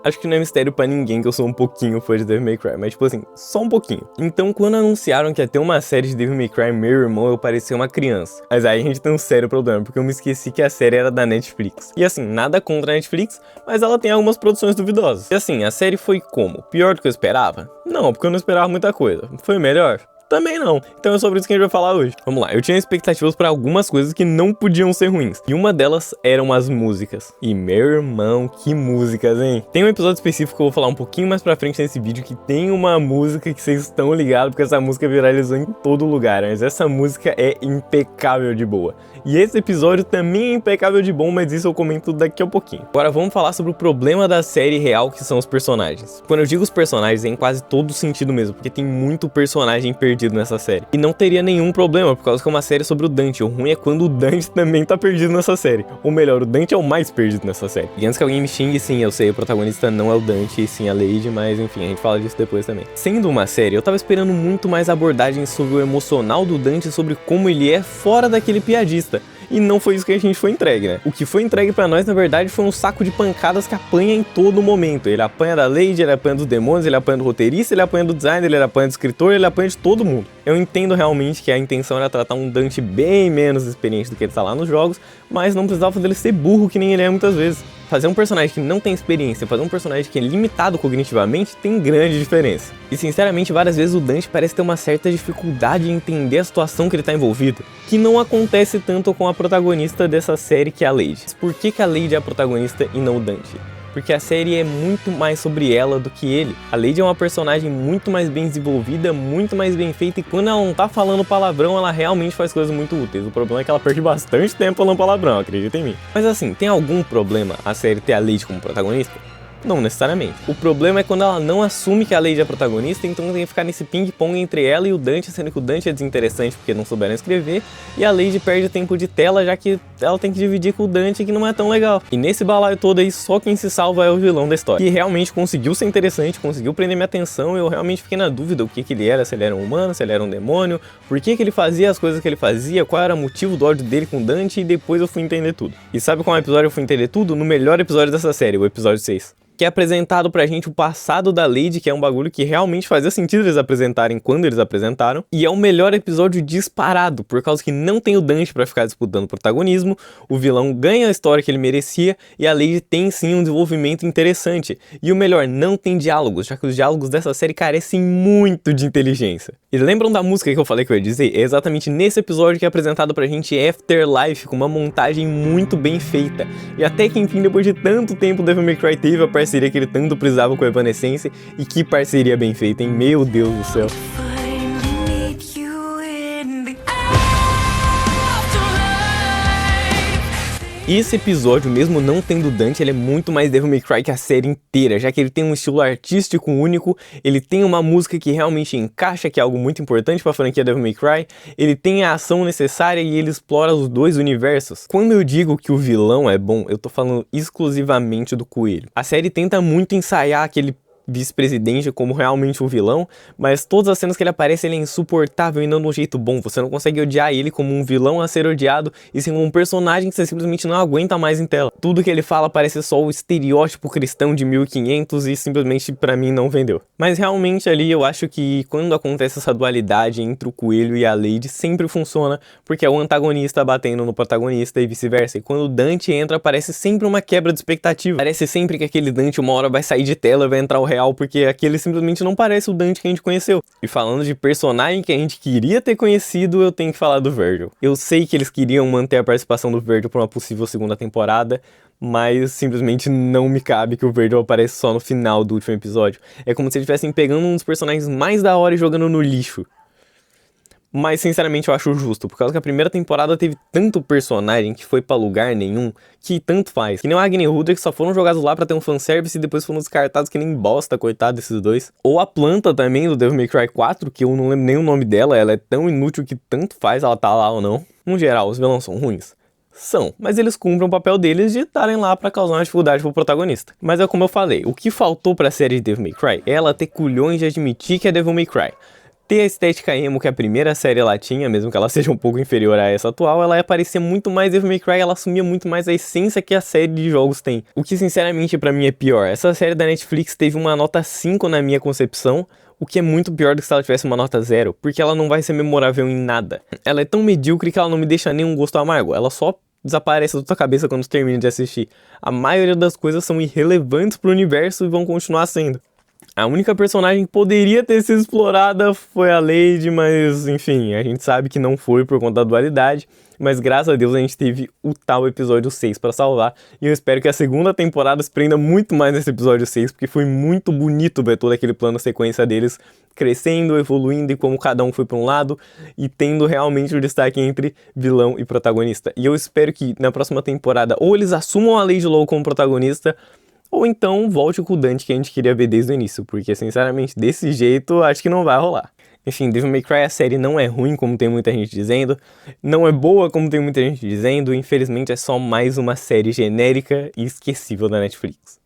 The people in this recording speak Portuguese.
Acho que não é mistério pra ninguém que eu sou um pouquinho fã de Devil May Cry, mas tipo assim, só um pouquinho. Então quando anunciaram que ia ter uma série de Devil May Cry, meu irmão, eu parecia uma criança. Mas aí a gente tem um sério problema, porque eu me esqueci que a série era da Netflix. E assim, nada contra a Netflix, mas ela tem algumas produções duvidosas. E assim, a série foi como? Pior do que eu esperava? Não, porque eu não esperava muita coisa. Foi melhor? Também não. Então é sobre isso que a gente vai falar hoje. Vamos lá, eu tinha expectativas para algumas coisas que não podiam ser ruins. E uma delas eram as músicas. E meu irmão, que músicas, hein? Tem um episódio específico que eu vou falar um pouquinho mais pra frente nesse vídeo que tem uma música que vocês estão ligados, porque essa música viralizou em todo lugar. Mas essa música é impecável de boa. E esse episódio também é impecável de bom, mas isso eu comento daqui a pouquinho. Agora vamos falar sobre o problema da série real, que são os personagens. Quando eu digo os personagens, é em quase todo sentido mesmo, porque tem muito personagem perdido nessa série. E não teria nenhum problema, por causa que é uma série sobre o Dante. O ruim é quando o Dante também tá perdido nessa série. Ou melhor, o Dante é o mais perdido nessa série. E antes que alguém me xingue, sim, eu sei, o protagonista não é o Dante, e sim a Lady, mas enfim, a gente fala disso depois também. Sendo uma série, eu tava esperando muito mais abordagens sobre o emocional do Dante, sobre como ele é fora daquele piadista. E não foi isso que a gente foi entregue, né? O que foi entregue pra nós, na verdade, foi um saco de pancadas que apanha em todo momento. Ele apanha da Lady, ele apanha dos demônios, ele apanha do roteirista, ele apanha do designer, ele apanha do escritor, ele apanha de todo mundo. Eu entendo realmente que a intenção era tratar um Dante bem menos experiente do que ele tá lá nos jogos, mas não precisava dele ser burro que nem ele é muitas vezes. Fazer um personagem que não tem experiência, fazer um personagem que é limitado cognitivamente, tem grande diferença. E sinceramente, várias vezes o Dante parece ter uma certa dificuldade em entender a situação que ele tá envolvido, que não acontece tanto com a protagonista dessa série, que é a Lady. Mas por que a Lady é a protagonista e não o Dante? Porque a série é muito mais sobre ela do que ele. A Lady é uma personagem muito mais bem desenvolvida, muito mais bem feita, e quando ela não tá falando palavrão, ela realmente faz coisas muito úteis. O problema é que ela perde bastante tempo falando palavrão, acredita em mim. Mas assim, tem algum problema a série ter a Lady como protagonista? Não necessariamente. O problema é quando ela não assume que a Lady é a protagonista, então tem que ficar nesse ping-pong entre ela e o Dante, sendo que o Dante é desinteressante porque não souberam escrever, e a Lady perde tempo de tela, já que ela tem que dividir com o Dante, que não é tão legal. E nesse balaio todo aí, só quem se salva é o vilão da história, que realmente conseguiu ser interessante, conseguiu prender minha atenção. Eu realmente fiquei na dúvida o que ele era, se ele era um humano, se ele era um demônio, por que ele fazia as coisas que ele fazia, qual era o motivo do ódio dele com o Dante, e depois eu fui entender tudo. E sabe qual episódio eu fui entender tudo? No melhor episódio dessa série, o episódio 6. Que é apresentado pra gente o passado da Lady, que é um bagulho que realmente fazia sentido eles apresentarem quando eles apresentaram, e é o melhor episódio disparado, por causa que não tem o Dante pra ficar disputando protagonismo, o vilão ganha a história que ele merecia, e a Lady tem sim um desenvolvimento interessante, e o melhor, não tem diálogos, já que os diálogos dessa série carecem muito de inteligência. E lembram da música que eu falei que eu ia dizer? É exatamente nesse episódio que é apresentado pra gente Afterlife, com uma montagem muito bem feita, e até que enfim, depois de tanto tempo, Devil May Cry teve a parceria que ele tanto precisava com a Evanescence, e que parceria bem feita, hein? Meu Deus do céu. E esse episódio, mesmo não tendo Dante, ele é muito mais Devil May Cry que a série inteira, já que ele tem um estilo artístico único, ele tem uma música que realmente encaixa, que é algo muito importante pra franquia Devil May Cry, ele tem a ação necessária e ele explora os dois universos. Quando eu digo que o vilão é bom, eu tô falando exclusivamente do Coelho. A série tenta muito ensaiar aquele vice-presidente como realmente o vilão, mas todas as cenas que ele aparece, ele é insuportável e não de um jeito bom. Você não consegue odiar ele como um vilão a ser odiado, e sim como um personagem que você simplesmente não aguenta mais em tela. Tudo que ele fala parece só o estereótipo cristão de 1500 e simplesmente pra mim não vendeu. Mas realmente ali eu acho que quando acontece essa dualidade entre o Coelho e a Lady, sempre funciona, porque é o antagonista batendo no protagonista e vice-versa. E quando o Dante entra, parece sempre uma quebra de expectativa. Parece sempre que aquele Dante uma hora vai sair de tela e vai entrar o real, porque aquele simplesmente não parece o Dante que a gente conheceu. E falando de personagem que a gente queria ter conhecido, eu tenho que falar do Virgil. Eu sei que eles queriam manter a participação do Virgil para uma possível segunda temporada, mas simplesmente não me cabe que o Virgil apareça só no final do último episódio. É como se eles estivessem pegando um dos personagens mais da hora e jogando no lixo. Mas sinceramente eu acho justo, por causa que a primeira temporada teve tanto personagem que foi pra lugar nenhum, que tanto faz. Que nem o Agni e o Rudra, que só foram jogados lá pra ter um fanservice e depois foram descartados que nem bosta, coitado desses dois. Ou a planta também do Devil May Cry 4, que eu não lembro nem o nome dela, ela é tão inútil que tanto faz ela tá lá ou não. No geral, os vilões são ruins? São, mas eles cumprem o papel deles de estarem lá pra causar uma dificuldade pro protagonista. Mas é como eu falei, o que faltou pra série de Devil May Cry é ela ter culhões de admitir que é Devil May Cry. ter a estética emo que a primeira série ela tinha, mesmo que ela seja um pouco inferior a essa atual, ela ia parecer muito mais Devil May Cry, ela assumia muito mais a essência que a série de jogos tem. O que sinceramente pra mim é pior. Essa série da Netflix teve uma nota 5 na minha concepção, o que é muito pior do que se ela tivesse uma nota 0, porque ela não vai ser memorável em nada. Ela é tão medíocre que ela não me deixa nenhum gosto amargo, ela só desaparece da tua cabeça quando tu termina de assistir. A maioria das coisas são irrelevantes pro universo e vão continuar sendo. A única personagem que poderia ter sido explorada foi a Lady, mas enfim, a gente sabe que não foi por conta da dualidade, mas graças a Deus a gente teve o tal episódio 6 pra salvar, e eu espero que a segunda temporada se prenda muito mais nesse episódio 6, porque foi muito bonito ver todo aquele plano sequência deles crescendo, evoluindo e como cada um foi pra um lado, e tendo realmente o destaque entre vilão e protagonista. E eu espero que na próxima temporada ou eles assumam a Lady Low como protagonista, ou então volte com o Dante que a gente queria ver desde o início, porque sinceramente desse jeito acho que não vai rolar. Enfim, Devil May Cry, a série não é ruim como tem muita gente dizendo, não é boa como tem muita gente dizendo, infelizmente é só mais uma série genérica e esquecível da Netflix.